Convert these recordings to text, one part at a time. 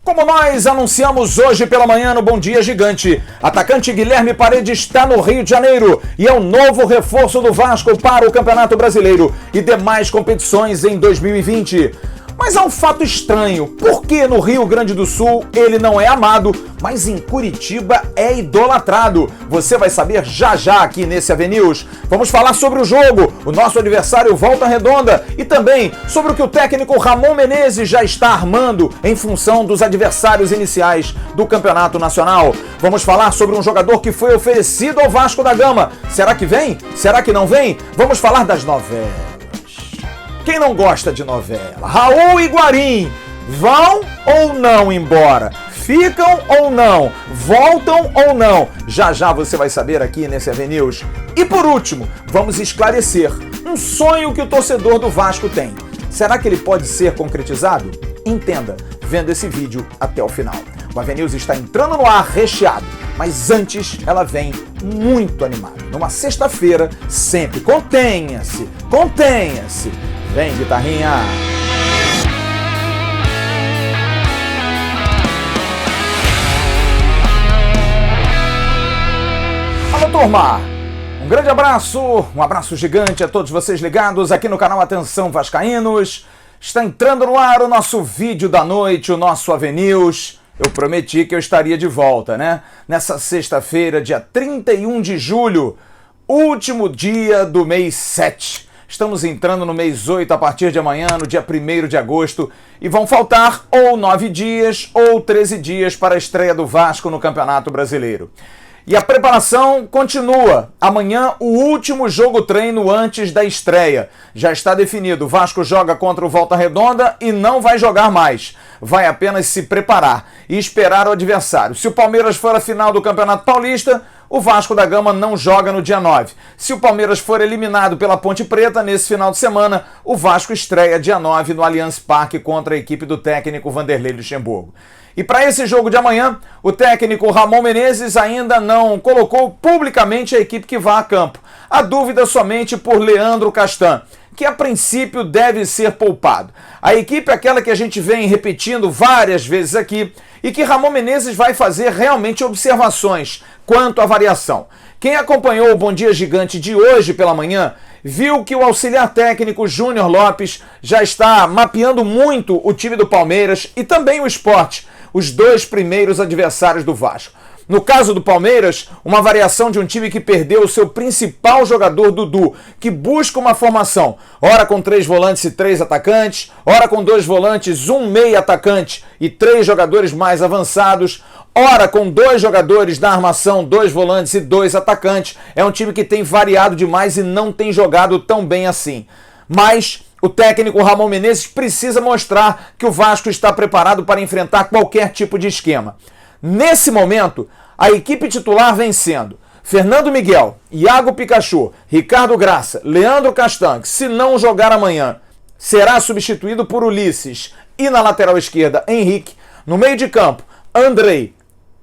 Como nós anunciamos hoje pela manhã no Bom Dia Gigante, atacante Guilherme Paredes está no Rio de Janeiro e é o novo reforço do Vasco para o Campeonato Brasileiro e demais competições em 2020. Mas há um fato estranho, porque no Rio Grande do Sul ele não é amado, mas em Curitiba é idolatrado. Você vai saber já já aqui nesse AVNews. Vamos falar sobre o jogo, o nosso adversário Volta Redonda e também sobre o que o técnico Ramon Menezes já está armando em função dos adversários iniciais do Campeonato Nacional. Vamos falar sobre um jogador que foi oferecido ao Vasco da Gama. Será que vem? Será que não vem? Vamos falar das novelas. Quem não gosta de novela? Raul e Guarim vão ou não embora? Ficam ou não? Voltam ou não? Já já você vai saber aqui nesse AVNews. E por último, vamos esclarecer um sonho que o torcedor do Vasco tem. Será que ele pode ser concretizado? Entenda, vendo esse vídeo até o final. O AVNews está entrando no ar recheado, mas antes ela vem muito animada. Numa sexta-feira, sempre contenha-se, contenha-se. Vem, guitarrinha! Alô, turma! Um grande abraço, um abraço gigante a todos vocês ligados aqui no canal Atenção Vascaínos. Está entrando no ar o nosso vídeo da noite, o nosso AVNews. Eu prometi que eu estaria de volta, né? Nessa sexta-feira, dia 31 de julho, último dia do mês 7. Estamos entrando no mês 8 a partir de amanhã, no dia 1º de agosto, e vão faltar ou 9 dias ou 13 dias para a estreia do Vasco no Campeonato Brasileiro. E a preparação continua. Amanhã, o último jogo-treino antes da estreia. Já está definido. O Vasco joga contra o Volta Redonda e não vai jogar mais. Vai apenas se preparar e esperar o adversário. Se o Palmeiras for à final do Campeonato Paulista, o Vasco da Gama não joga no dia 9. Se o Palmeiras for eliminado pela Ponte Preta nesse final de semana, o Vasco estreia dia 9 no Allianz Parque contra a equipe do técnico Vanderlei Luxemburgo. E para esse jogo de amanhã, o técnico Ramon Menezes ainda não colocou publicamente a equipe que vai a campo. A dúvida somente por Leandro Castan, que a princípio deve ser poupado. A equipe é aquela que a gente vem repetindo várias vezes aqui e que Ramon Menezes vai fazer realmente observações quanto à variação. Quem acompanhou o Bom Dia Gigante de hoje pela manhã viu que o auxiliar técnico Júnior Lopes já está mapeando muito o time do Palmeiras e também o Sport, os dois primeiros adversários do Vasco. No caso do Palmeiras, uma variação de um time que perdeu o seu principal jogador, Dudu, que busca uma formação, ora com 3 volantes e 3 atacantes, ora com 2 volantes, 1 meia atacante e 3 jogadores mais avançados, ora com 2 jogadores da armação, 2 volantes e 2 atacantes. É um time que tem variado demais e não tem jogado tão bem assim. Mas o técnico Ramon Menezes precisa mostrar que o Vasco está preparado para enfrentar qualquer tipo de esquema. Nesse momento, a equipe titular vem sendo Fernando Miguel, Iago Pikachu, Ricardo Graça, Leandro Castan, que se não jogar amanhã, será substituído por Ulisses, e na lateral esquerda, Henrique, no meio de campo, Andrei,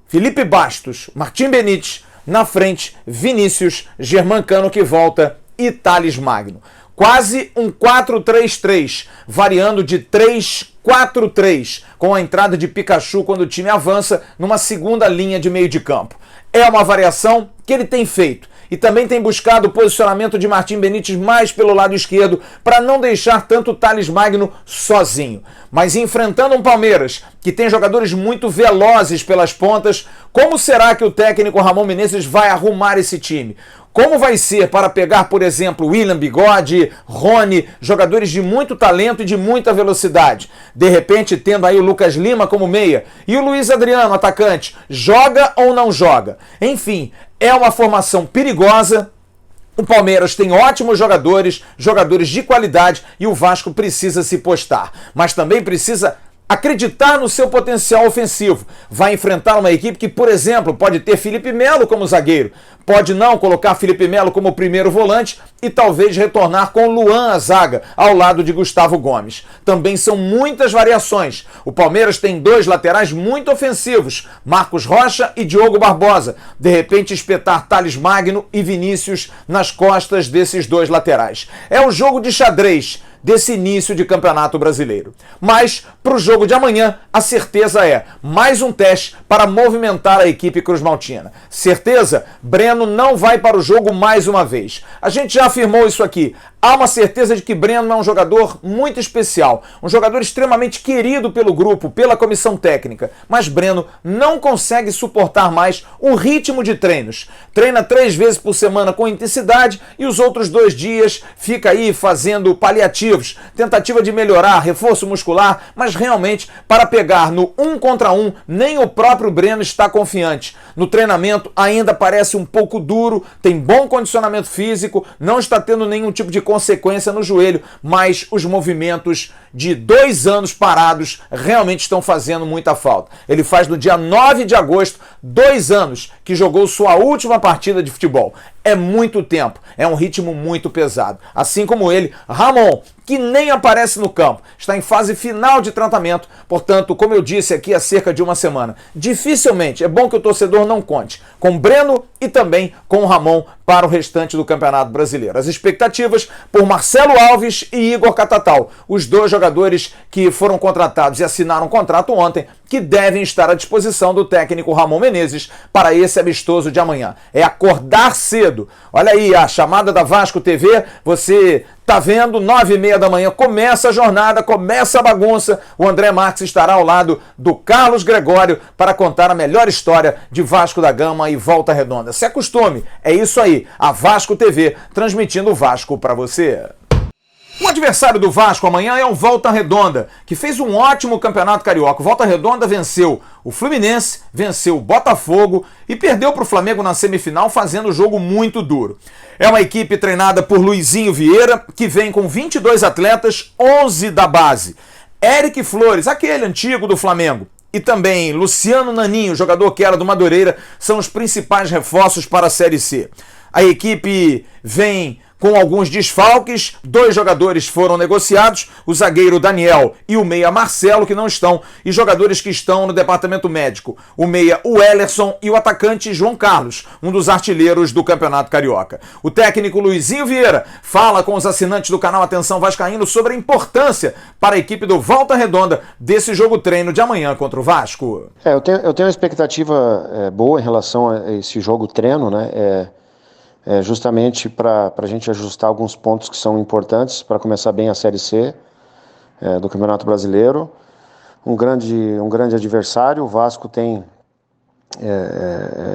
Felipe Bastos, Martim Benítez, na frente, Vinícius, Germancano que volta e Thales Magno. Quase um 4-3-3, variando de 3-4-3, com a entrada de Pikachu quando o time avança numa segunda linha de meio de campo. É uma variação que ele tem feito e também tem buscado o posicionamento de Martim Benítez mais pelo lado esquerdo para não deixar tanto o Thales Magno sozinho. Mas enfrentando um Palmeiras que tem jogadores muito velozes pelas pontas, como será que o técnico Ramon Menezes vai arrumar esse time? Como vai ser para pegar, por exemplo, William Bigode, Rony, jogadores de muito talento e de muita velocidade? De repente, tendo aí o Lucas Lima como meia e o Luiz Adriano, atacante, joga ou não joga? Enfim, é uma formação perigosa. O Palmeiras tem ótimos jogadores, jogadores de qualidade e o Vasco precisa se postar. Mas também precisa acreditar no seu potencial ofensivo. Vai enfrentar uma equipe que, por exemplo, pode ter Felipe Melo como zagueiro, pode não colocar Felipe Melo como primeiro volante e talvez retornar com Luan à zaga, ao lado de Gustavo Gomes. Também são muitas variações. O Palmeiras tem 2 laterais muito ofensivos, Marcos Rocha e Diogo Barbosa. De repente espetar Thales Magno e Vinícius nas costas desses 2 laterais. É um jogo de xadrez. desse início de Campeonato Brasileiro. Mas, para o jogo de amanhã, a certeza é mais um teste para movimentar a equipe cruzmaltina. Certeza? Breno não vai para o jogo mais uma vez. A gente já afirmou isso aqui. Há uma certeza de que Breno é um jogador muito especial, um jogador extremamente querido pelo grupo, pela comissão técnica, mas Breno não consegue suportar mais o ritmo de treinos. Treina 3 vezes por semana com intensidade e os outros 2 dias fica aí fazendo paliativos, tentativa de melhorar, reforço muscular, mas realmente para pegar no 1 contra 1, nem o próprio Breno está confiante. No treinamento ainda parece um pouco duro, tem bom condicionamento físico, não está tendo nenhum tipo de consequência no joelho, mas os movimentos de 2 anos parados realmente estão fazendo muita falta. Ele faz no dia 9 de agosto, 2 anos que jogou sua última partida de futebol. É muito tempo, é um ritmo muito pesado. Assim como ele, Ramon, que nem aparece no campo, está em fase final de tratamento, portanto, como eu disse aqui há cerca de uma semana, dificilmente, é bom que o torcedor não conte, com Breno e também com o Ramon para o restante do Campeonato Brasileiro. As expectativas por Marcelo Alves e Igor Catatal, os 2 jogadores que foram contratados e assinaram um contrato ontem, que devem estar à disposição do técnico Ramon Menezes para esse amistoso de amanhã. É acordar cedo. Olha aí a chamada da Vasco TV, você tá vendo, 9h30 da manhã, começa a jornada, começa a bagunça. O André Marques estará ao lado do Carlos Gregório para contar a melhor história de Vasco da Gama e Volta Redonda. Se acostume, é isso aí, a Vasco TV transmitindo o Vasco para você. O adversário do Vasco amanhã é o Volta Redonda, que fez um ótimo campeonato carioca. O Volta Redonda venceu o Fluminense, venceu o Botafogo e perdeu para o Flamengo na semifinal, fazendo um jogo muito duro. É uma equipe treinada por Luizinho Vieira, que vem com 22 atletas, 11 da base. Eric Flores, aquele antigo do Flamengo, e também Luciano Naninho, jogador que era do Madureira, são os principais reforços para a Série C. A equipe vem com alguns desfalques, 2 jogadores foram negociados, o zagueiro Daniel e o meia Marcelo, que não estão, e jogadores que estão no departamento médico, o meia Wellerson e o atacante João Carlos, um dos artilheiros do Campeonato Carioca. O técnico Luizinho Vieira fala com os assinantes do canal Atenção Vascaíno sobre a importância para a equipe do Volta Redonda desse jogo-treino de amanhã contra o Vasco. Eu tenho uma expectativa boa em relação a esse jogo-treino, né? Justamente para a gente ajustar alguns pontos que são importantes para começar bem a Série C do Campeonato Brasileiro. Um grande adversário. O Vasco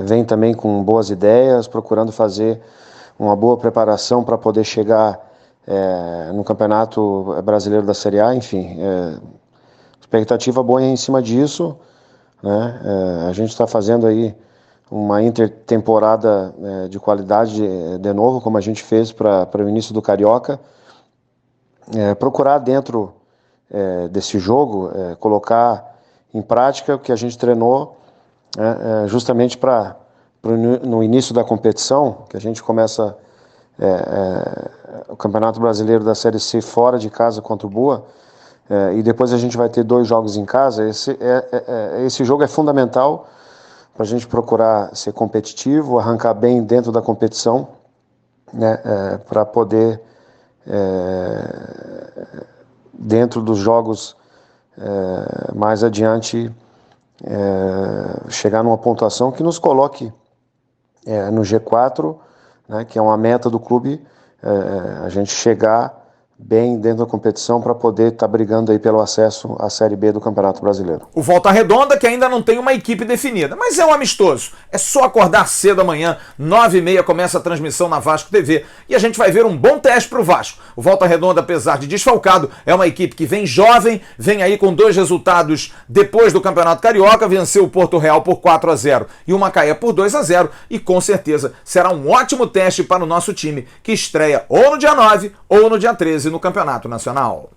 vem também com boas ideias, procurando fazer uma boa preparação para poder chegar no Campeonato Brasileiro da Série A. Enfim, expectativa boa em cima disso, né? A gente está fazendo aí uma intertemporada de qualidade de novo, como a gente fez para o início do Carioca. Procurar dentro desse jogo, colocar em prática o que a gente treinou, justamente no início da competição, que a gente começa o Campeonato Brasileiro da Série C fora de casa contra o Boa, e depois a gente vai ter 2 jogos em casa. Esse jogo é fundamental para a gente procurar ser competitivo, arrancar bem dentro da competição, né, para poder, dentro dos jogos mais adiante, chegar numa pontuação que nos coloque no G4, né, que é uma meta do clube, a gente chegar bem dentro da competição para poder estar brigando aí pelo acesso à Série B do Campeonato Brasileiro. O Volta Redonda que ainda não tem uma equipe definida, mas é um amistoso. É só acordar cedo amanhã, 9h30 começa a transmissão na Vasco TV e a gente vai ver um bom teste para o Vasco. O Volta Redonda, apesar de desfalcado, é uma equipe que vem jovem, vem aí com 2 resultados depois do Campeonato Carioca, venceu o Porto Real por 4-0 e o Macaé por 2-0 e com certeza será um ótimo teste para o nosso time que estreia ou no dia 9 ou no dia 13 no Campeonato Nacional.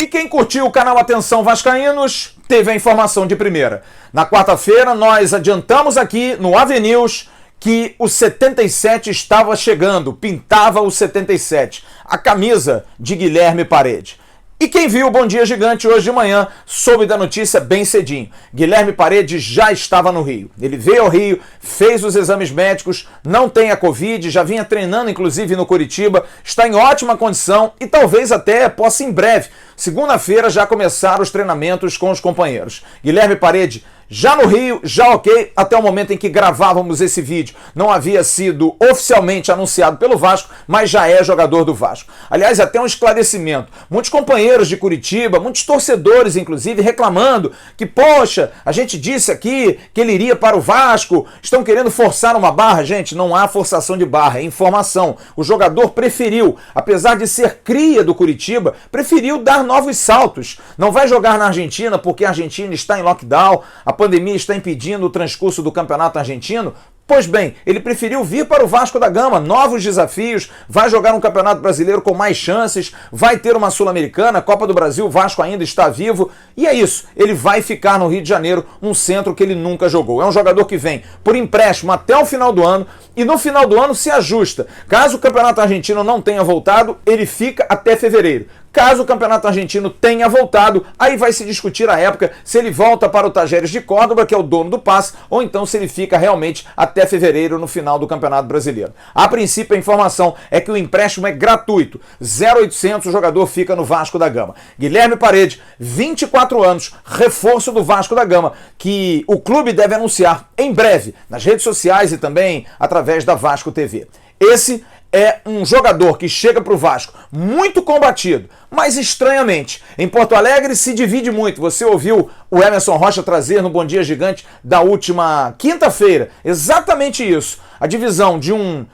E quem curtiu o canal Atenção Vascaínos teve a informação de primeira. Na quarta-feira nós adiantamos aqui no AVNews que o 77 estava chegando, pintava o 77, a camisa de Guilherme Parede. E quem viu o Bom Dia Gigante hoje de manhã soube da notícia bem cedinho. Guilherme Paredes já estava no Rio. Ele veio ao Rio, fez os exames médicos, não tem a Covid, já vinha treinando inclusive no Curitiba, está em ótima condição e talvez até possa em breve, segunda-feira, já começar os treinamentos com os companheiros. Guilherme Paredes já no Rio, já ok, até o momento em que gravávamos esse vídeo. Não havia sido oficialmente anunciado pelo Vasco, mas já é jogador do Vasco. Aliás, até um esclarecimento. Muitos companheiros de Curitiba, muitos torcedores, inclusive, reclamando que, poxa, a gente disse aqui que ele iria para o Vasco, estão querendo forçar uma barra. Gente, não há forçação de barra, é informação. O jogador preferiu, apesar de ser cria do Curitiba, preferiu dar novos saltos. Não vai jogar na Argentina porque a Argentina está em lockdown, a pandemia está impedindo o transcurso do campeonato argentino? Pois bem, ele preferiu vir para o Vasco da Gama, novos desafios, vai jogar um campeonato brasileiro com mais chances, vai ter uma Sul-Americana, Copa do Brasil, o Vasco ainda está vivo, e é isso, ele vai ficar no Rio de Janeiro, um centro que ele nunca jogou. É um jogador que vem por empréstimo até o final do ano, e no final do ano se ajusta. Caso o campeonato argentino não tenha voltado, ele fica até fevereiro. Caso o campeonato argentino tenha voltado, aí vai se discutir a época se ele volta para o Tajeres de Córdoba, que é o dono do passe, ou então se ele fica realmente até fevereiro no final do Campeonato Brasileiro. A princípio, a informação é que o empréstimo é gratuito. 0,800 o jogador fica no Vasco da Gama. Guilherme Paredes, 24 anos, reforço do Vasco da Gama, que o clube deve anunciar em breve nas redes sociais e também através da Vasco TV. Esse é um jogador que chega para o Vasco muito combatido, mas estranhamente, em Porto Alegre se divide muito. Você ouviu o Emerson Rocha trazer no Bom Dia Gigante da última quinta-feira exatamente isso. A divisão de um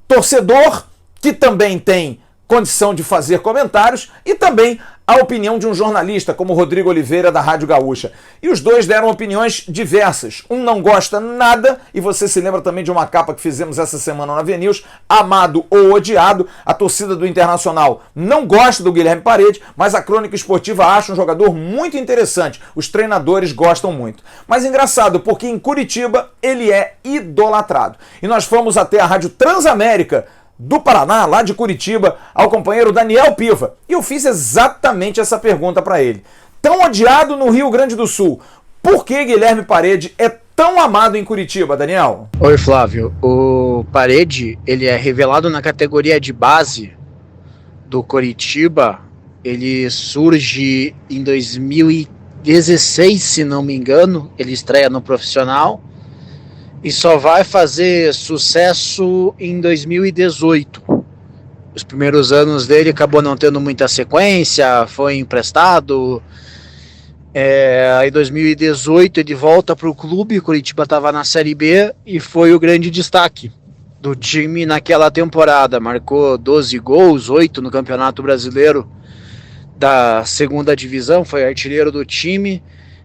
torcedor que também tem condição de fazer comentários e também a opinião de um jornalista como Rodrigo Oliveira da Rádio Gaúcha. E os dois deram opiniões diversas. Um não gosta nada, e você se lembra também de uma capa que fizemos essa semana na VNews, amado ou odiado. A torcida do Internacional não gosta do Guilherme Paredes, mas a crônica esportiva acha um jogador muito interessante. Os treinadores gostam muito. Mas engraçado, porque em Curitiba ele é idolatrado. E nós fomos até a Rádio Transamérica do Paraná, lá de Curitiba, ao companheiro Daniel Piva. E eu fiz exatamente essa pergunta para ele. Tão odiado no Rio Grande do Sul, por que Guilherme Paredes é tão amado em Curitiba, Daniel? Oi, Flávio. O Paredes, ele é revelado na categoria de base do Curitiba. Ele surge em 2016, se não me engano. Ele estreia no profissional e só vai fazer sucesso em 2018. Os primeiros anos dele acabou não tendo muita sequência, foi emprestado. Em 2018 ele volta para o clube, o Curitiba estava na Série B e foi o grande destaque do time naquela temporada. Marcou 12 gols, 8 no Campeonato Brasileiro da segunda divisão, foi artilheiro do time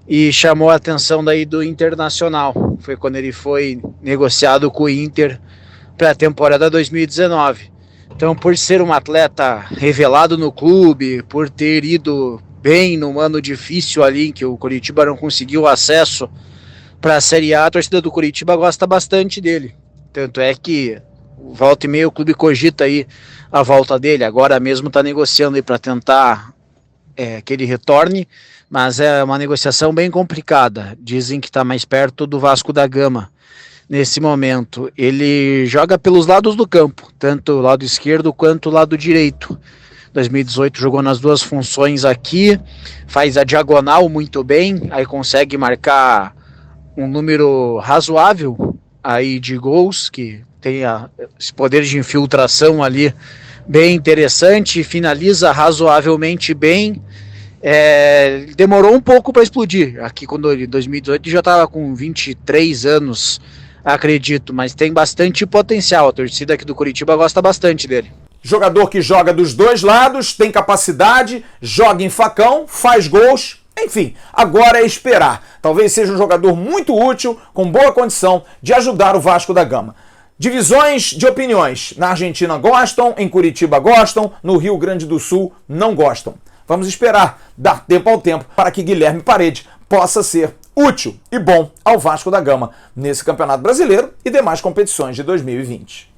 e chamou a atenção daí do Internacional. Foi quando ele foi negociado com o Inter para a temporada 2019. Então, por ser um atleta revelado no clube, por ter ido bem num ano difícil ali, em que o Curitiba não conseguiu acesso para a Série A, a torcida do Curitiba gosta bastante dele. Tanto é que volta e meia o clube cogita aí a volta dele. Agora mesmo está negociando aí para tentar que ele retorne, mas é uma negociação bem complicada. Dizem que está mais perto do Vasco da Gama nesse momento. Ele joga pelos lados do campo, tanto o lado esquerdo quanto o lado direito. 2018 jogou nas duas funções aqui, faz a diagonal muito bem, aí consegue marcar um número razoável aí de gols, que tem esse poder de infiltração ali bem interessante, finaliza razoavelmente bem. Demorou um pouco para explodir. Aqui quando em 2018 já estava com 23 anos, acredito, mas tem bastante potencial. A torcida aqui do Curitiba gosta bastante dele. Jogador que joga dos dois lados, tem capacidade, joga em facão, faz gols. Enfim, agora é esperar. Talvez seja um jogador muito útil, com boa condição de ajudar o Vasco da Gama. Divisões de opiniões. Na Argentina gostam, em Curitiba gostam, no Rio Grande do Sul não gostam. Vamos esperar, dar tempo ao tempo, para que Guilherme Paredes possa ser útil e bom ao Vasco da Gama nesse Campeonato Brasileiro e demais competições de 2020.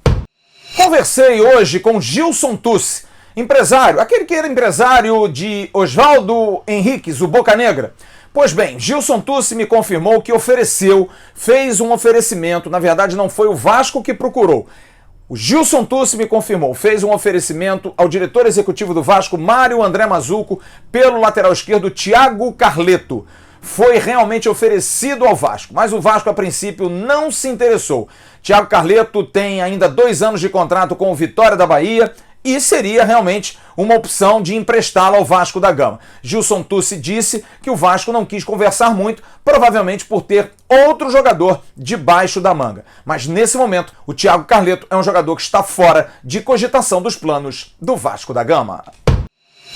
Conversei hoje com Gilson Tucci, Empresário, aquele que era empresário de Oswaldo Henriques, o Boca Negra. Pois bem, Gilson Tussi me confirmou que fez um oferecimento, na verdade não foi o Vasco que procurou. O Gilson Tussi me confirmou, fez um oferecimento ao diretor executivo do Vasco, Mário André Mazzuco, pelo lateral esquerdo Thiago Carleto. Foi realmente oferecido ao Vasco, mas o Vasco a princípio não se interessou. Thiago Carleto tem ainda 2 anos de contrato com o Vitória da Bahia e seria realmente uma opção de emprestá-lo ao Vasco da Gama. Gilson Tussi disse que o Vasco não quis conversar muito, provavelmente por ter outro jogador debaixo da manga. Mas nesse momento, o Thiago Carleto é um jogador que está fora de cogitação dos planos do Vasco da Gama.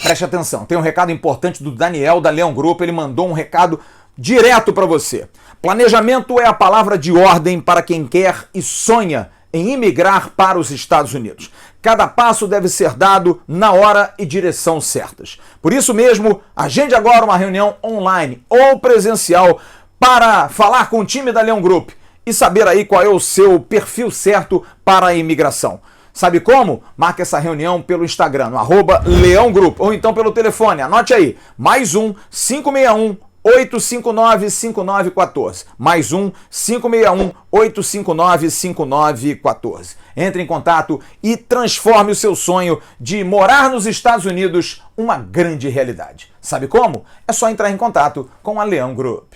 Preste atenção, tem um recado importante do Daniel da Leão Group, ele mandou um recado direto para você. Planejamento é a palavra de ordem para quem quer e sonha em imigrar para os Estados Unidos. Cada passo deve ser dado na hora e direção certas. Por isso mesmo, agende agora uma reunião online ou presencial para falar com o time da Leão Group e saber aí qual é o seu perfil certo para a imigração. Sabe como? Marque essa reunião pelo Instagram, no @Leão Group, ou então pelo telefone, anote aí, +1 561 859 5914. +1 561 859 5914. Entre em contato e transforme o seu sonho de morar nos Estados Unidos uma grande realidade. Sabe como? É só entrar em contato com a Leão Group.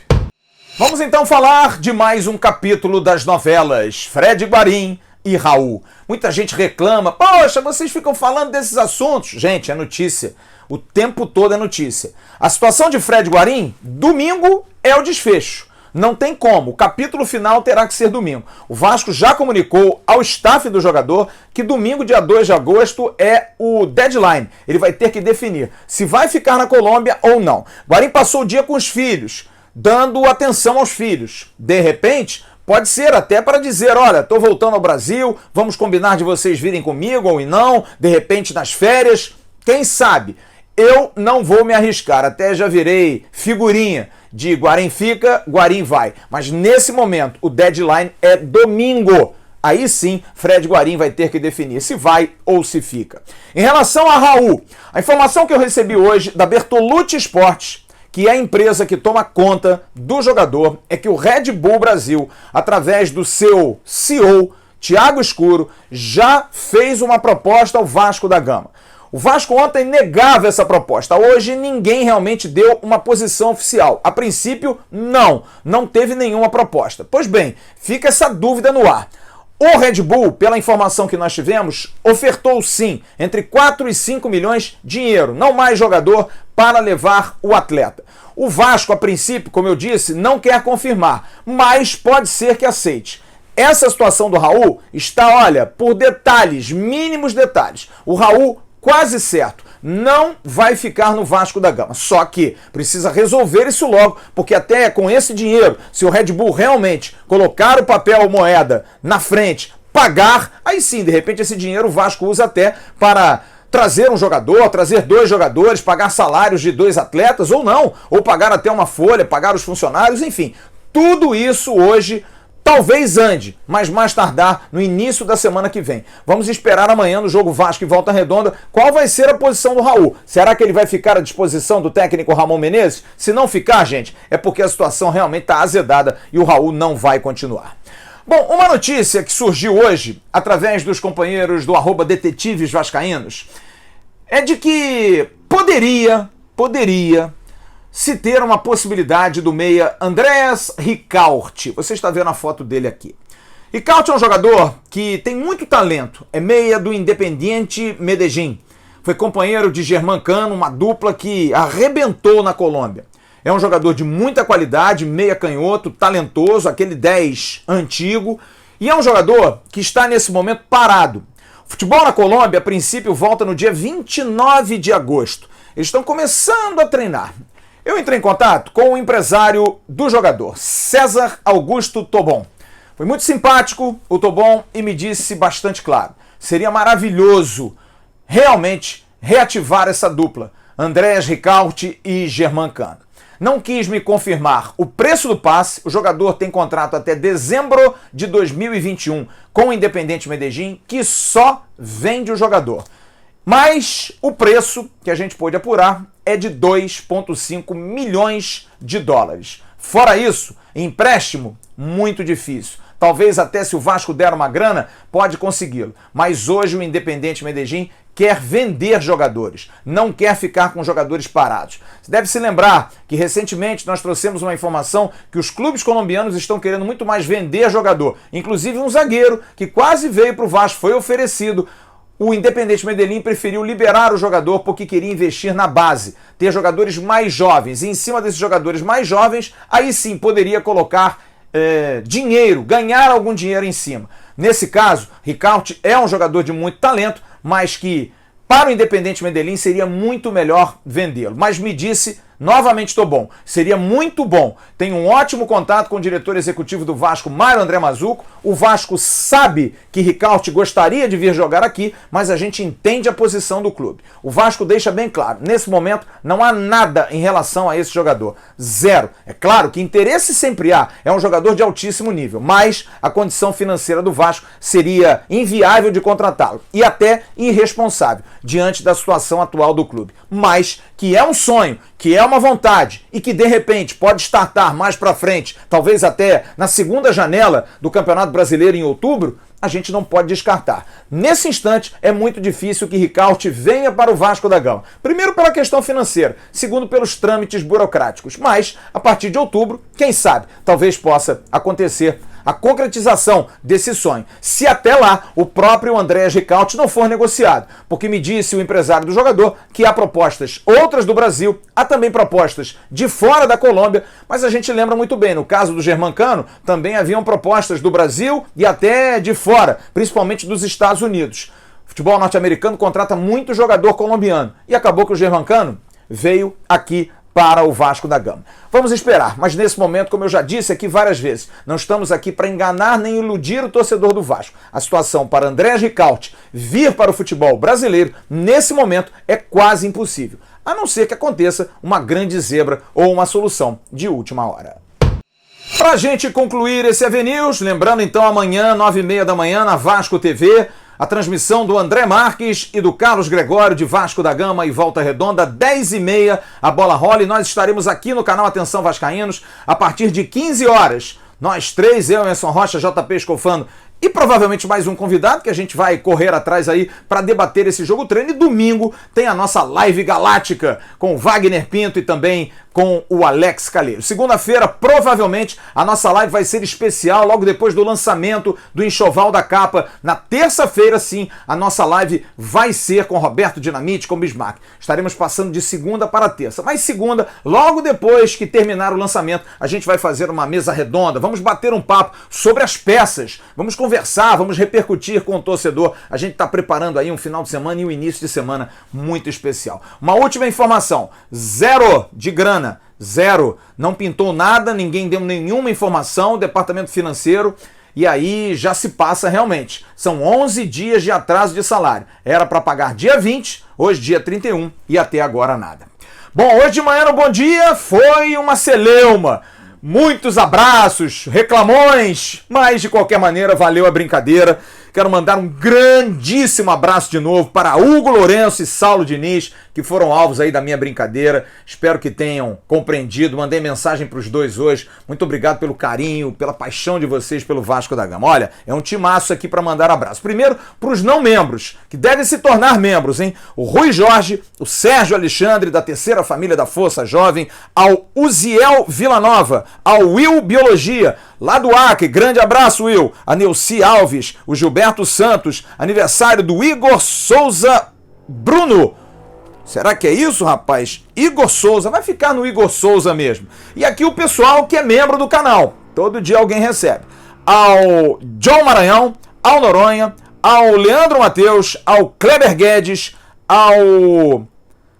Vamos então falar de mais um capítulo das novelas Fred Guarim e Raul. Muita gente reclama, poxa, vocês ficam falando desses assuntos. Gente, é notícia. O tempo todo é notícia. A situação de Fred Guarim, domingo é o desfecho. Não tem como. O capítulo final terá que ser domingo. O Vasco já comunicou ao staff do jogador que domingo, dia 2 de agosto, é o deadline. Ele vai ter que definir se vai ficar na Colômbia ou não. Guarim passou o dia com os filhos, dando atenção aos filhos. De repente, pode ser até para dizer, olha, estou voltando ao Brasil, vamos combinar de vocês virem comigo ou não, de repente nas férias, quem sabe? Eu não vou me arriscar, até já virei figurinha de Guarim fica, Guarim vai. Mas nesse momento, o deadline é domingo. Aí sim, Fred Guarim vai ter que definir se vai ou se fica. Em relação a Raul, a informação que eu recebi hoje da Bertolucci Esportes, que é a empresa que toma conta do jogador, é que o Red Bull Brasil, através do seu CEO, Thiago Escuro, já fez uma proposta ao Vasco da Gama. O Vasco ontem negava essa proposta. Hoje ninguém realmente deu uma posição oficial. A princípio, não teve nenhuma proposta. Pois bem, fica essa dúvida no ar. O Red Bull, pela informação que nós tivemos, ofertou sim entre 4 e 5 milhões de dinheiro, não mais jogador, para levar o atleta. O Vasco, a princípio, como eu disse, não quer confirmar, mas pode ser que aceite. Essa situação do Raul está, olha, por detalhes, mínimos detalhes. O Raul, quase certo, não vai ficar no Vasco da Gama. Só que precisa resolver isso logo, porque até com esse dinheiro, se o Red Bull realmente colocar o papel moeda na frente, pagar, aí sim, de repente esse dinheiro o Vasco usa até para trazer um jogador, trazer 2 jogadores, pagar salários de 2 atletas ou não, ou pagar até uma folha, pagar os funcionários, enfim. Tudo isso hoje talvez ande, mas mais tardar no início da semana que vem. Vamos esperar amanhã no jogo Vasco e Volta Redonda qual vai ser a posição do Raul. Será que ele vai ficar à disposição do técnico Ramon Menezes? Se não ficar, gente, é porque a situação realmente está azedada e o Raul não vai continuar. Bom, uma notícia que surgiu hoje através dos companheiros do @Detetives Vascaínos é de que poderia se ter uma possibilidade do meia Andrés Ricaurte. Você está vendo a foto dele aqui. Ricaurte é um jogador que tem muito talento, é meia do Independiente Medellín. Foi companheiro de Germancano, uma dupla que arrebentou na Colômbia. É um jogador de muita qualidade, meia canhoto, talentoso, aquele 10 antigo, e é um jogador que está nesse momento parado. O futebol na Colômbia, a princípio, volta no dia 29 de agosto. Eles estão começando a treinar. Eu entrei em contato com o empresário do jogador, César Augusto Tobon. Foi muito simpático o Tobon e me disse bastante claro. Seria maravilhoso realmente reativar essa dupla, Andrés Ricaurte e Germancano. Não quis me confirmar o preço do passe. O jogador tem contrato até dezembro de 2021 com o Independiente Medellín, que só vende o jogador. Mas o preço que a gente pôde apurar é de 2,5 milhões de dólares. Fora isso, empréstimo, muito difícil. Talvez até se o Vasco der uma grana, pode consegui-lo. Mas hoje o Independiente Medellín quer vender jogadores, não quer ficar com jogadores parados. Você deve se lembrar que recentemente nós trouxemos uma informação que os clubes colombianos estão querendo muito mais vender jogador. Inclusive um zagueiro que quase veio para o Vasco, foi oferecido. O Independiente Medellín preferiu liberar o jogador porque queria investir na base, ter jogadores mais jovens. E em cima desses jogadores mais jovens, aí sim poderia colocar dinheiro, ganhar algum dinheiro em cima. Nesse caso, Ricaurte é um jogador de muito talento, mas que para o Independiente Medellín seria muito melhor vendê-lo. Mas me disse, novamente estou bom, seria muito bom. Tenho um ótimo contato com o diretor executivo do Vasco, Mário André Mazzucco. O Vasco sabe que Ricaurte gostaria de vir jogar aqui, mas a gente entende a posição do clube. O Vasco deixa bem claro, nesse momento não há nada em relação a esse jogador. Zero. É claro que interesse sempre há, é um jogador de altíssimo nível, mas a condição financeira do Vasco seria inviável de contratá-lo e até irresponsável diante da situação atual do clube. Mas que é um sonho, que é uma vontade e que de repente pode startar mais para frente, talvez até na segunda janela do Campeonato Brasileiro em outubro, a gente não pode descartar. Nesse instante, é muito difícil que Ricaurte venha para o Vasco da Gama. Primeiro pela questão financeira, segundo pelos trâmites burocráticos. Mas, a partir de outubro, quem sabe, talvez possa acontecer a concretização desse sonho, se até lá o próprio Andrés Ricaurte não for negociado, porque me disse o empresário do jogador que há propostas outras do Brasil, há também propostas de fora da Colômbia, mas a gente lembra muito bem, no caso do Germancano, também haviam propostas do Brasil e até de fora, principalmente dos Estados Unidos. O futebol norte-americano contrata muito jogador colombiano e acabou que o Germancano veio aqui para o Vasco da Gama. Vamos esperar, mas nesse momento, como eu já disse aqui várias vezes, não estamos aqui para enganar nem iludir o torcedor do Vasco. A situação para Andrés Ricaurte vir para o futebol brasileiro, nesse momento, é quase impossível, a não ser que aconteça uma grande zebra ou uma solução de última hora. Para a gente concluir esse AVNews, lembrando então amanhã, 9h30 da manhã, na Vasco TV, a transmissão do André Marques e do Carlos Gregório de Vasco da Gama e Volta Redonda, 10h30, a bola rola e nós estaremos aqui no canal Atenção Vascaínos a partir de 15 horas. Nós três, eu, Emerson Rocha, JP Escofano e provavelmente mais um convidado que a gente vai correr atrás aí para debater esse jogo treino. E domingo tem a nossa live galáctica com o Wagner Pinto e também com o Alex Calheiro. Segunda-feira, provavelmente, a nossa live vai ser especial, logo depois do lançamento do Enxoval da Capa. Na terça-feira, sim, a nossa live vai ser com Roberto Dinamite, com Bismarck. Estaremos passando de segunda para terça. Mas segunda, logo depois que terminar o lançamento, a gente vai fazer uma mesa redonda, vamos bater um papo sobre as peças, vamos conversar, vamos repercutir com o torcedor. A gente está preparando aí um final de semana e um início de semana muito especial. Uma última informação, zero de grana. Zero, não pintou nada, ninguém deu nenhuma informação, o departamento financeiro, e aí já se passa realmente. São 11 dias de atraso de salário. Era para pagar dia 20, hoje dia 31 e até agora nada. Bom, hoje de manhã no Bom Dia foi uma celeuma. Muitos abraços, reclamões, mas de qualquer maneira valeu a brincadeira. Quero mandar um grandíssimo abraço de novo para Hugo Lourenço e Saulo Diniz, que foram alvos aí da minha brincadeira. Espero que tenham compreendido. Mandei mensagem para os dois hoje. Muito obrigado pelo carinho, pela paixão de vocês pelo Vasco da Gama. Olha, é um timaço aqui para mandar abraço. Primeiro, para os não membros, que devem se tornar membros, hein? O Rui Jorge, o Sérgio Alexandre, da Terceira Família da Força Jovem, ao Uziel Villanova, ao Will Biologia, lá do Acre, grande abraço, Will. A Neuci Alves, o Gilberto Santos, aniversário do Igor Souza Bruno. Será que é isso, rapaz? Igor Souza, vai ficar no Igor Souza mesmo. E aqui o pessoal que é membro do canal, todo dia alguém recebe. Ao John Maranhão, ao Noronha, ao Leandro Matheus, ao Kleber Guedes, ao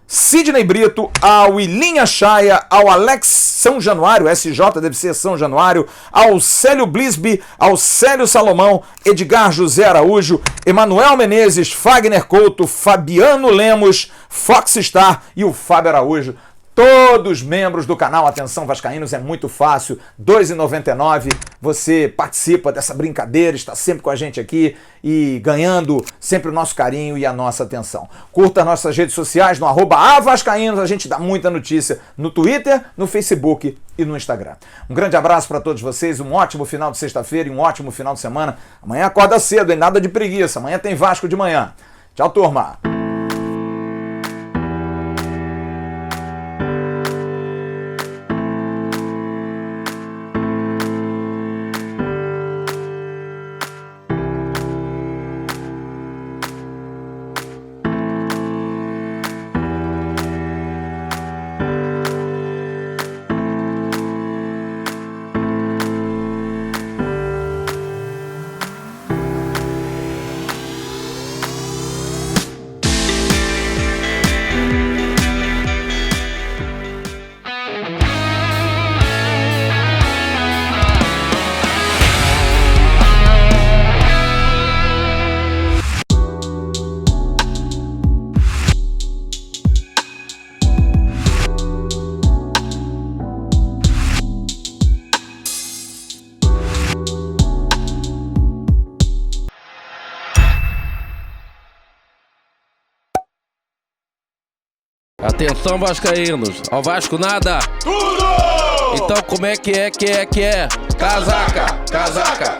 Sidney Brito, ao Ilinha Chaia, ao Alex São Januário, SJ deve ser São Januário, ao Célio Blisby, ao Célio Salomão, Edgar José Araújo, Emanuel Menezes, Fagner Couto, Fabiano Lemos, Fox Star e o Fábio Araújo. todos membros do canal Atenção Vascaínos, é muito fácil, R$ 2,99, você participa dessa brincadeira, está sempre com a gente aqui e ganhando sempre o nosso carinho e a nossa atenção. Curta nossas redes sociais no @avascaínos, a gente dá muita notícia no Twitter, no Facebook e no Instagram. Um grande abraço para todos vocês, um ótimo final de sexta-feira e um ótimo final de semana. Amanhã acorda cedo, hein? Nada de preguiça, amanhã tem Vasco de manhã. Tchau, turma! Atenção, vascaínos, ao Vasco nada! Tudo! Então como é que é? Casaca, casaca!